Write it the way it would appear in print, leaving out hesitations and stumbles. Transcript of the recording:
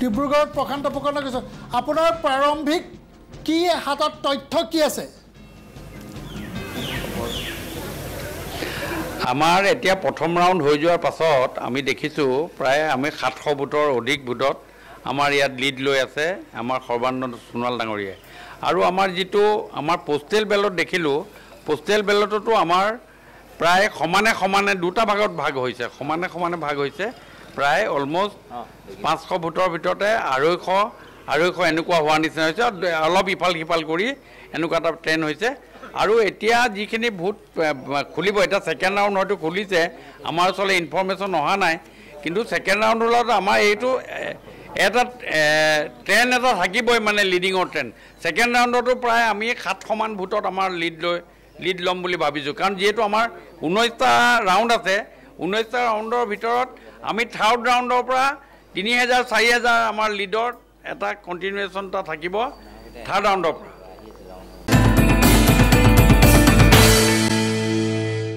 ডিব্ৰুগড়ত প্ৰশান্ত ফুকনে কৈছে আপোনাৰ প্ৰাৰম্ভিক কি হাতত তথ্য কি আছে আমাৰ এতিয়া প্ৰথম ৰাউণ্ড হৈ যোৱাৰ পাছত আমি দেখিছোঁ প্ৰায় আমি 700 ভোটৰ অধিক ভোটত আমাৰ ইয়াত লিড লৈ আছে আমাৰ সৰ্বানন্দ সোণোৱাল ডাঙৰীয়াই আৰু আমাৰ যিটো আমাৰ পোষ্টেল বেলট দেখিলোঁ পোষ্টেল বেলটতো আমাৰ প্ৰায় সমানে দুটা ভাগত ভাগ হৈছে সমানে ভাগ হৈছে প্ৰায় অলমোষ্ট 500 ভোটৰ ভিতৰতে 250 এনেকুৱা হোৱা নিচিনা হৈছে অলপ ইফাল সিফাল কৰি এনেকুৱা এটা ট্ৰেণ্ড হৈছে আৰু এতিয়া যিখিনি ভোট খুলিব এটা সেকেন্ড ৰাউণ্ড হয়তো খুলিছে আমাৰ ওচৰলৈ ইনফৰমেশ্যন অহা নাই কিন্তু সেকেন্ড ৰাউণ্ড হলত আমাৰ এইটো এটা ট্ৰেণ্ড এটা থাকিবই মানে লিডিঙৰ ট্ৰেণ্ড সেকেন্ড ৰাউণ্ডতো প্ৰায় আমি 700 ভোটত আমাৰ লিড ল'ম বুলি ভাবিছোঁ কাৰণ যিহেতু আমাৰ 19টা ৰাউণ্ড আছে 19টা ৰাউণ্ডৰ ভিতৰত আমি থাৰ্ড ৰাউণ্ডৰ পৰা 3000 4000 আমাৰ লিডৰ এটা কণ্টিনিউৱেশ্যন এটা থাকিব থাৰ্ড ৰাউণ্ডৰ পৰা